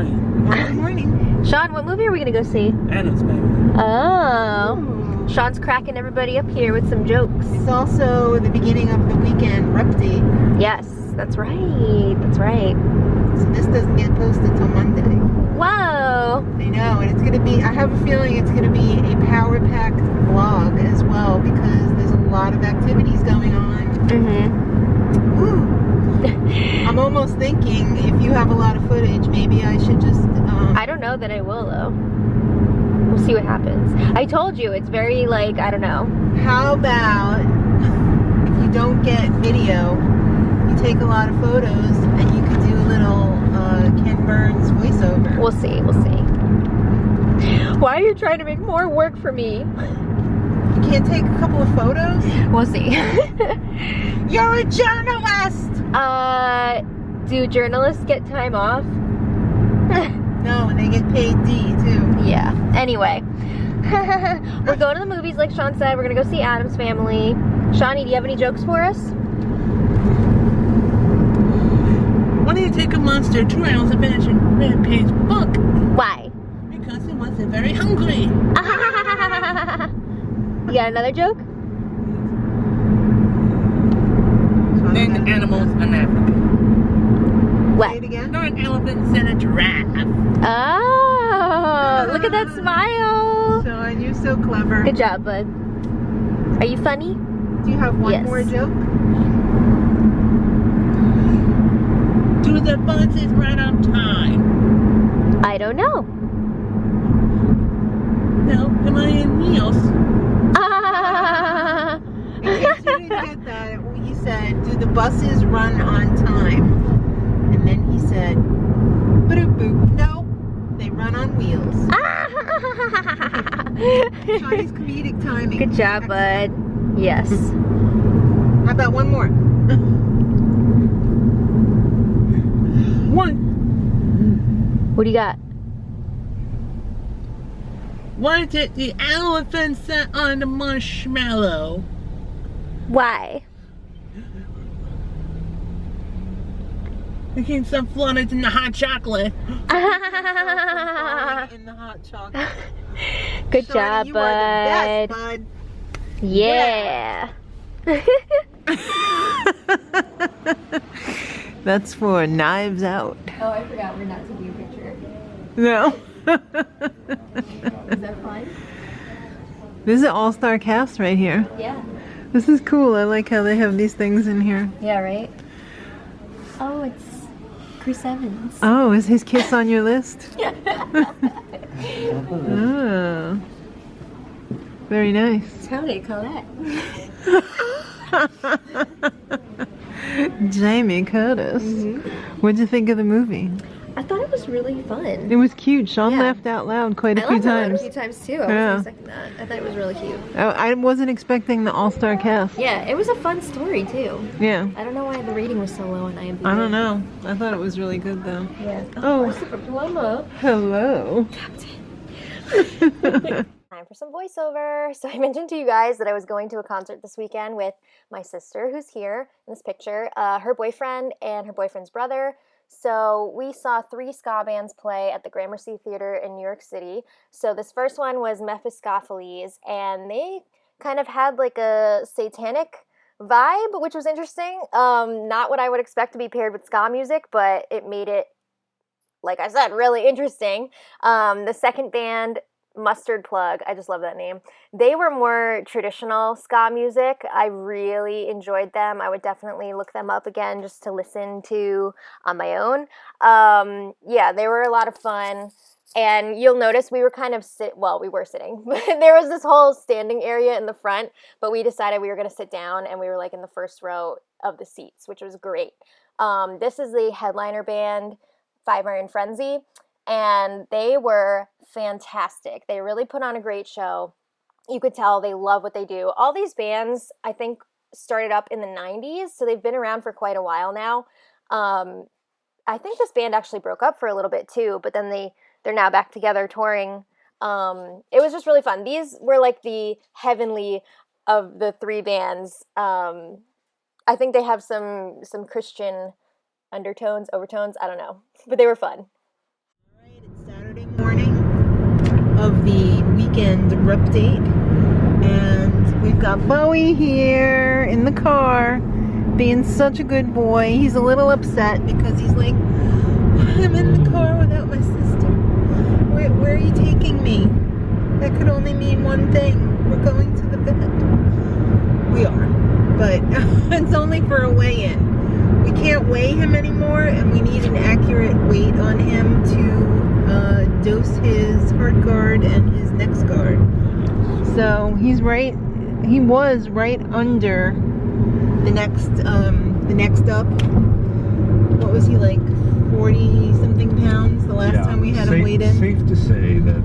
morning. Good morning. Sean, what movie are we gonna go see? Adam's Family. Oh. Ooh. Sean's cracking everybody up here with some jokes. It's also the beginning of the weekend Wrupdate. Yes, that's right. That's right. So this doesn't get posted till Monday. Whoa. I know, and it's going to be, I have a feeling it's going to be a power-packed vlog as well because there's a lot of activities going on. Mm-hmm. Ooh. I'm almost thinking if you have a lot of footage, maybe I should just... I don't know that I will, though. We'll see what happens. I told you, it's very, like, I don't know. How about if you don't get video, you take a lot of photos and you could do a little Ken Burns voiceover. We'll see, we'll see. Why are you trying to make more work for me? You can't take a couple of photos? We'll see. You're a journalist! Do journalists get time off? No, and they get paid D, too. Yeah. Anyway. We're going to the movies, like Sean said. We're going to go see Adam's Family. Shawnee, do you have any jokes for us? Why do you take a monster 2 hours to finish a red-page book? Why? Because it wasn't very hungry. You got another joke? Then animals in Africa. What? Say it again? Not an elephant and a giraffe. Oh, look at that smile. Sean, you're so clever. Good job, bud. Are you funny? Do you have one Yes. more joke? Do the buses run on time? I don't know. No, am I in wheels? In case you didn't get that, he said, do the buses run on time? And then he said, boop boop, no, they run on wheels. Chinese comedic timing. Good job, bud. Yes. How about one more? What do you got? Why did the elephant sit on the marshmallow? Why? It came some flooded in the hot chocolate. In the hot chocolate. Good Shawnee, job, you are the bud. best, bud. Yeah. That's for Knives Out. Oh, I forgot we're not taking a picture. No. Is that fun? This is an all-star cast right here. Yeah. This is cool. I like how they have these things in here. Yeah, right? Oh, it's Chris Evans. Oh, is his kiss on your list? Oh. Very nice. How do they call that? Jamie Curtis. What'd you think of the movie? I thought it was really fun. It was cute. Sean Yeah. laughed out loud quite a I few laughed out loud times. a few times too. I Yeah. wasn't expecting that. I thought it was really cute. I wasn't expecting the all-star cast. Yeah, it was a fun story too. Yeah. I don't know why the rating was so low on IMDb. I don't know. I thought it was really good though. Yeah. Oh. Super Paloma. Hello. Time for some voiceover. So I mentioned to you guys that I was going to a concert this weekend with my sister, who's here in this picture, her boyfriend, and her boyfriend's brother. So we saw 3 ska bands play at the Gramercy Theater in New York City. So this first one was Mephistopheles, and they kind of had like a satanic vibe, which was interesting. Not what I would expect to be paired with ska music, but it made it, like I said, really interesting. The second band, Mustard Plug, I just love that name. They were more traditional ska music. I really enjoyed them. I would definitely look them up again just to listen to on my own. Yeah, they were a lot of fun. And you'll notice we were kind of we were sitting. There was this whole standing area in the front, but we decided we were going to sit down, and we were like in the first row of the seats, which was great. This is the headliner band, Five Iron Frenzy, and they were fantastic. They really put on a great show. You could tell they love what they do. All these bands, I think, started up in the 90s, so they've been around for quite a while now. I think this band actually broke up for a little bit too, but then they're now back together touring. It was just really fun. These were like the heavenly of the 3 bands. I think they have some Christian undertones, overtones, I don't know, but they were fun. of the weekend Wrupdate. And we've got Bowie here in the car, being such a good boy. He's a little upset because he's like, I'm in the car without my sister. Where are you taking me? That could only mean one thing. We're going to the vet. We are, but it's only for a weigh-in. We can't weigh him anymore, and we need an accurate weight on him to dose his heart guard and his next guard. So he was right under the next up. What was he, like 40 something pounds the last time we had him weighed in? Safe to say that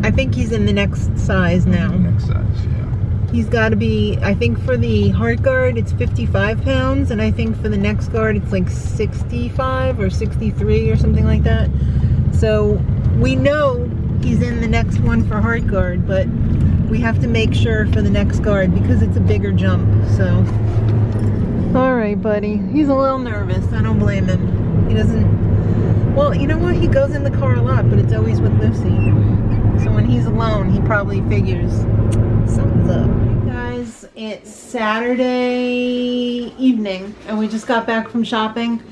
I think he's in the next size now. Next size, yeah. He's got to be, I think for the heart guard it's 55 pounds, and I think for the next guard it's like 65 or 63 or something like that. So we know he's in the next one for heart guard, but we have to make sure for the next guard because it's a bigger jump. So alright, buddy, he's a little nervous. I don't blame him. He doesn't, well, you know what, he goes in the car a lot, but it's always with Lucy. So when he's alone, he probably figures something's up. Guys, it's Saturday evening and we just got back from shopping.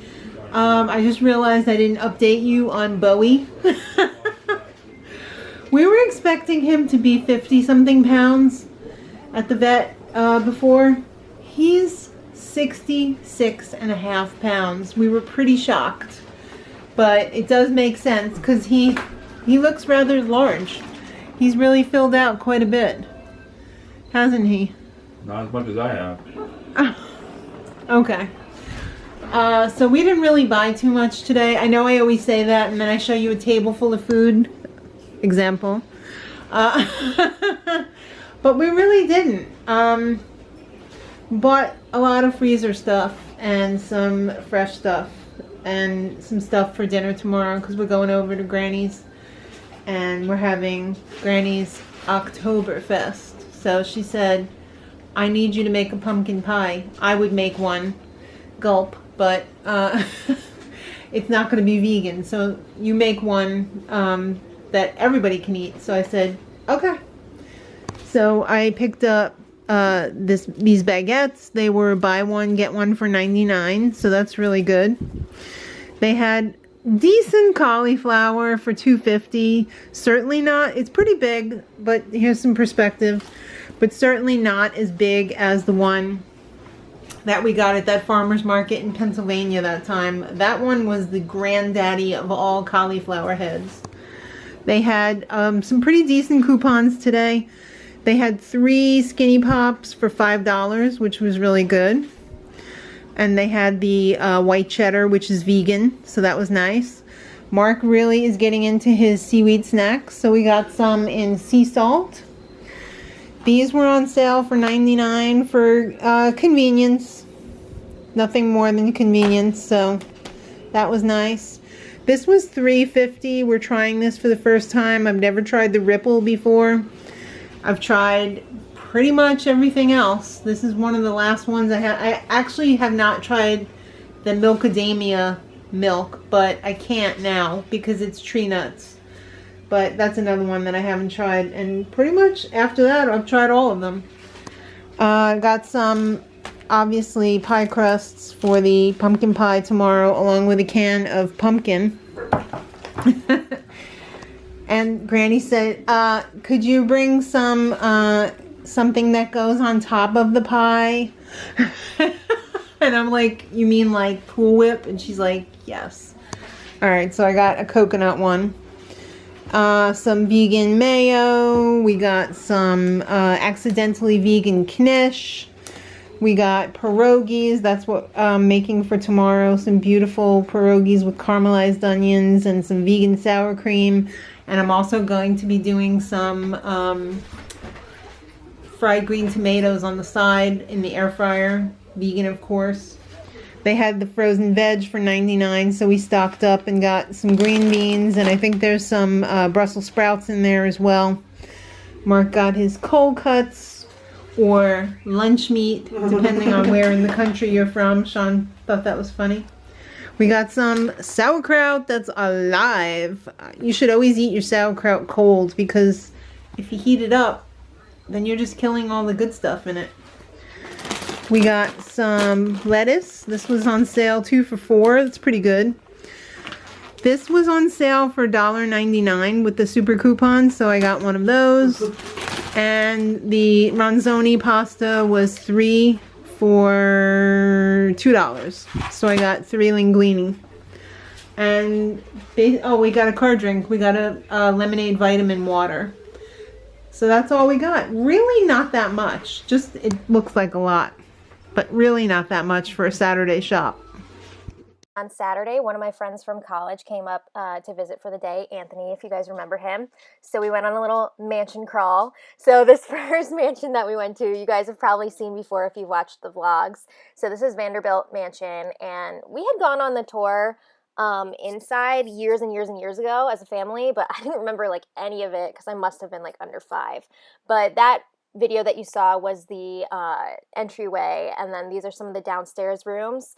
I just realized I didn't update you on Bowie. We were expecting him to be 50 something pounds at the vet before. He's 66 and a half pounds. We were pretty shocked, but it does make sense because he looks rather large. He's really filled out quite a bit, hasn't he? Not as much as I have. Okay. So we didn't really buy too much today. I know I always say that, and then I show you a table full of food. Example. But we really didn't. Bought a lot of freezer stuff and some fresh stuff and some stuff for dinner tomorrow because we're going over to Granny's and we're having Granny's Oktoberfest. So she said, I need you to make a pumpkin pie. I would make one, gulp, but it's not going to be vegan. So you make one that everybody can eat. So I said, okay. So I picked up these baguettes. They were buy one get one for 99, so that's really good. They had decent cauliflower for $2.50. Certainly not, it's pretty big, but here's some perspective, but certainly not as big as the one that we got at that farmer's market in Pennsylvania that time. That one was the granddaddy of all cauliflower heads. They had some pretty decent coupons today. They had 3 Skinny Pops for $5, which was really good. And they had the white cheddar, which is vegan, so that was nice. Mark really is getting into his seaweed snacks, so we got some in sea salt. These were on sale for $99 for convenience. Nothing more than convenience, so that was nice. This was $3.50. We're trying this for the first time. I've never tried the Ripple before. I've tried pretty much everything else. This is one of the last ones I have. I actually have not tried the Milkadamia milk, but I can't now because it's tree nuts. But that's another one that I haven't tried. And pretty much after that, I've tried all of them. Got some, obviously, pie crusts for the pumpkin pie tomorrow, along with a can of pumpkin. And Granny said, could you bring some something that goes on top of the pie? And I'm like, you mean like Cool Whip? And she's like, yes. Alright, so I got a coconut one. Some vegan mayo. We got some accidentally vegan knish. We got pierogies. That's what I'm making for tomorrow. Some beautiful pierogies with caramelized onions and some vegan sour cream. And I'm also going to be doing some fried green tomatoes on the side in the air fryer. Vegan, of course. They had the frozen veg for 99, so we stocked up and got some green beans. And I think there's some Brussels sprouts in there as well. Mark got his cold cuts or lunch meat, depending on where in the country you're from. Sean thought that was funny. We got some sauerkraut that's alive. You should always eat your sauerkraut cold because if you heat it up, then you're just killing all the good stuff in it. We got some lettuce. This was on sale 2 for $4. That's pretty good. This was on sale for $1.99 with the super coupon, so I got one of those. And the ronzoni pasta was 3 for $2. So I got 3 linguine. And we got a card drink. We got a lemonade vitamin water. So that's all we got. Really not that much. Just it looks like a lot, but really not that much for a Saturday shop. On Saturday, one of my friends from college came up to visit for the day, Anthony, if you guys remember him. So we went on a little mansion crawl. So this first mansion that we went to, you guys have probably seen before if you've watched the vlogs. So this is Vanderbilt Mansion, and we had gone on the tour inside years and years and years ago as a family, but I didn't remember like any of it because I must have been like under 5. But that video that you saw was the entryway, and then these are some of the downstairs rooms.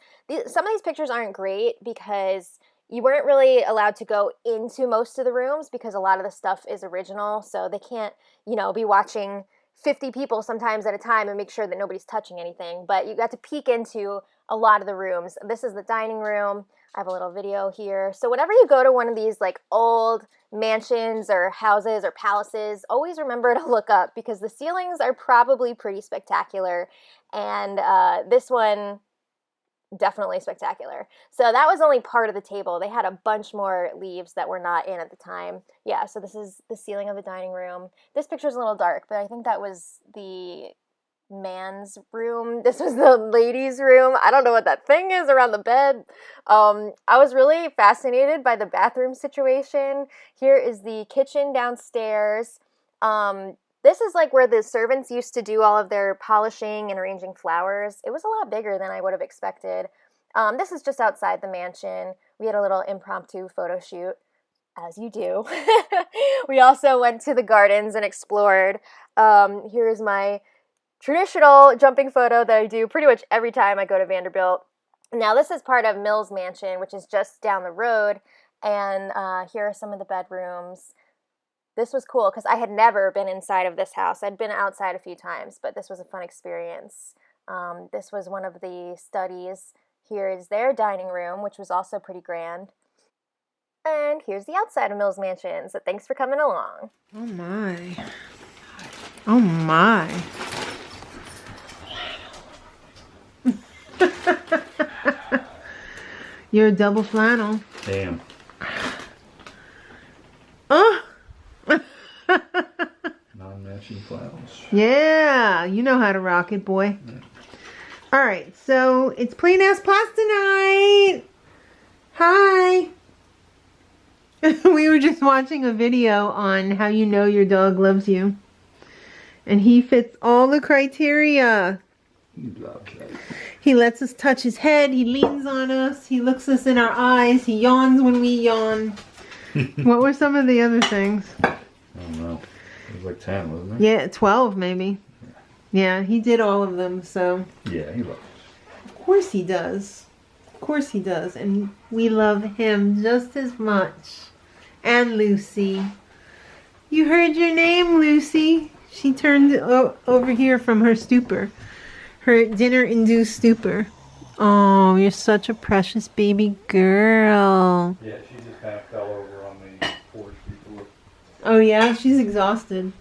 Some of these pictures aren't great because you weren't really allowed to go into most of the rooms because a lot of the stuff is original, so they can't, you know, be watching 50 people sometimes at a time and make sure that nobody's touching anything, but you got to peek into a lot of the rooms. This is the dining room. I have a little video here. So whenever you go to one of these like old mansions or houses or palaces, always remember to look up because the ceilings are probably pretty spectacular. And this one, definitely spectacular. So that was only part of the table. They had a bunch more leaves that were not in at the time. Yeah, so this is the ceiling of the dining room. This picture's a little dark, but I think that was the man's room. This was the ladies' room. I don't know what that thing is around the bed. I was really fascinated by the bathroom situation. Here is the kitchen downstairs. This is like where the servants used to do all of their polishing and arranging flowers. It was a lot bigger than I would have expected. This is just outside the mansion. We had a little impromptu photo shoot, as you do. We also went to the gardens and explored. Here is my traditional jumping photo that I do pretty much every time I go to Vanderbilt. Now this is part of Mills Mansion, which is just down the road, and here are some of the bedrooms. This was cool because I had never been inside of this house. I'd been outside a few times, but this was a fun experience. This was one of the studies. Here is their dining room, which was also pretty grand. And here's the outside of Mills Mansion, so thanks for coming along. Oh my. Oh my. You're a double flannel. Damn. Oh. Non-matching flannels. Yeah, you know how to rock it, boy. Yeah. All right, so it's plain ass pasta night. Hi. We were just watching a video on how you know your dog loves you, and he fits all the criteria. He loves that. He lets us touch his head. He leans on us. He looks us in our eyes. He yawns when we yawn. What were some of the other things? I don't know. It was like 10, wasn't it? Yeah, 12 maybe. Yeah, he did all of them, so. Yeah, he loves us. Of course he does. Of course he does. And we love him just as much. And Lucy. You heard your name, Lucy. She turned over here from her stupor. Her dinner-induced stupor. Oh, you're such a precious baby girl. Yeah, she just kind of fell over on the porch before. Oh yeah, she's exhausted.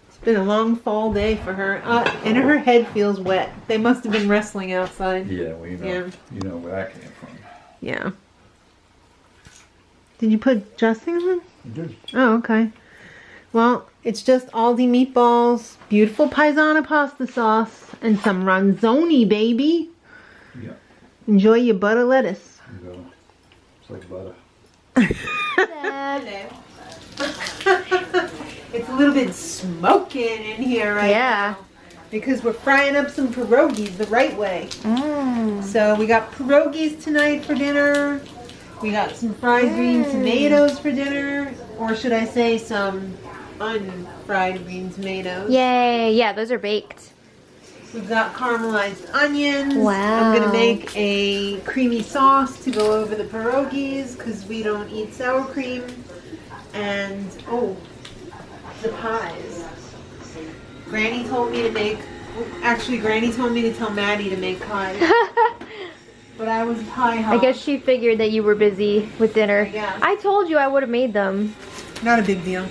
It's been a long fall day for her. And her head feels wet. They must have been wrestling outside. Yeah, well, you know where that came from. Yeah. Did you put dressing on? I did. Oh, okay. Well, it's just Aldi meatballs, beautiful Paisana pasta sauce, and some ronzoni, baby. Yeah. Enjoy your butter lettuce. You go. It's like butter. It's a little bit smoking in here right now. Because we're frying up some pierogies the right way. So we got pierogies tonight for dinner. We got some fried green tomatoes for dinner. Or should I say some unfried green tomatoes. Yay, yeah, those are baked. We've got caramelized onions. Wow. I'm gonna make a creamy sauce to go over the pierogies because we don't eat sour cream. And oh, the pies. Granny told me to make. Actually, Granny told me to tell Maddie to make pies. But I was pie hog. I guess she figured that you were busy with dinner. guess. I told you I would have made them. Not a big deal.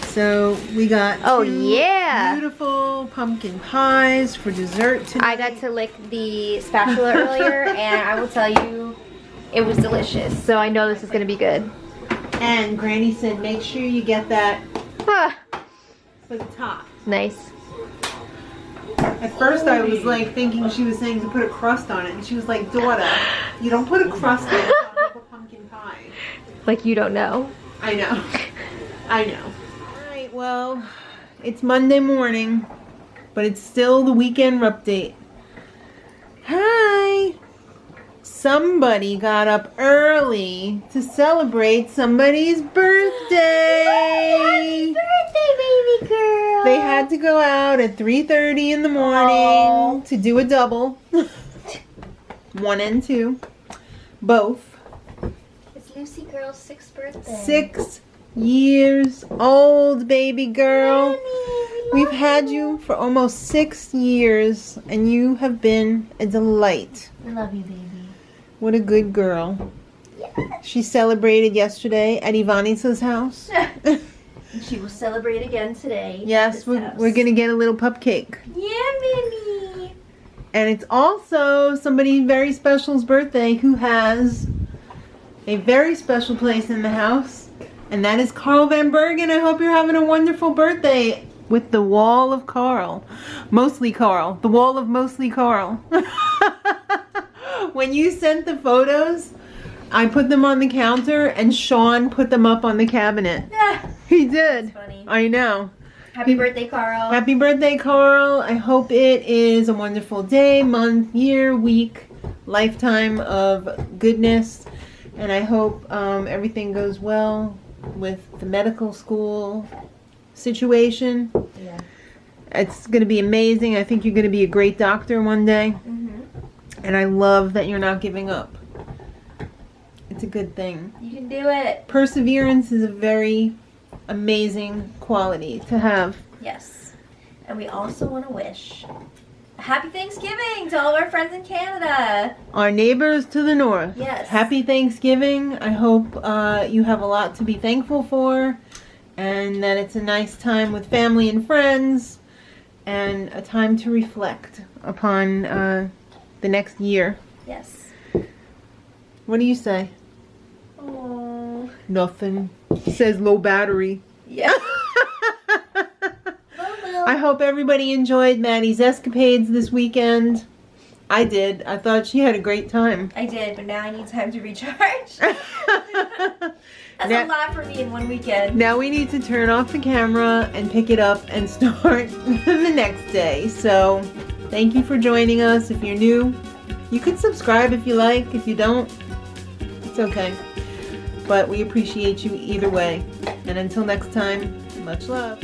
So we got Oh, two yeah. beautiful pumpkin pies for dessert today. I got to lick the spatula earlier, and I will tell you, it was delicious. So I know this is going to be good. And Granny said, make sure you get that Ah, for the top. nice. At first I was like thinking she was saying to put a crust on it. And she was like, daughter, you don't put a crust on top of a pumpkin pie. Like you don't know. I know. I know. Alright, well, it's Monday morning, but it's still the weekend Wrupdate. Hi! Somebody got up early to celebrate somebody's birthday! Birthday, baby girl! They had to go out at 3:30 in the morning to do a double. 1 and 2. Both. It's Lucy girl's 6th birthday. 6 years old, baby girl. We've had you for almost 6 years, and you have been a delight. I love you, baby. What a good girl. Yeah. She celebrated yesterday at Ivanisa's house. She will celebrate again today. Yes, we're going to get a little cupcake. Yeah, baby. And it's also somebody very special's birthday who has a very special place in the house. And that is Carl Van Bergen. I hope you're having a wonderful birthday with the wall of Carl. Mostly Carl. The wall of mostly Carl. When you sent the photos, I put them on the counter and Sean put them up on the cabinet. Yeah. He did. That's funny. I know. Happy birthday, Carl. Happy birthday, Carl. I hope it is a wonderful day, month, year, week, lifetime of goodness. And I hope everything goes well with the medical school situation. Yeah. It's going to be amazing. I think you're going to be a great doctor one day. Mm-hmm. And I love that you're not giving up. It's a good thing. You can do it. Perseverance is a very amazing quality to have. Yes. And we also want to wish a happy Thanksgiving to all of our friends in Canada. Our neighbors to the north. Yes. Happy Thanksgiving. I hope you have a lot to be thankful for, and that it's a nice time with family and friends, and a time to reflect upon the next year. Yes. What do you say? Oh. Nothing. Says low battery. Yeah. I hope everybody enjoyed Maddie's escapades this weekend. I did. I thought she had a great time. I did, but now I need time to recharge. That's Now- a lot for me in one weekend. Now we need to turn off the camera and pick it up and start the next day. So thank you for joining us. If you're new, you can subscribe if you like. If you don't, it's okay. But we appreciate you either way. And until next time, much love.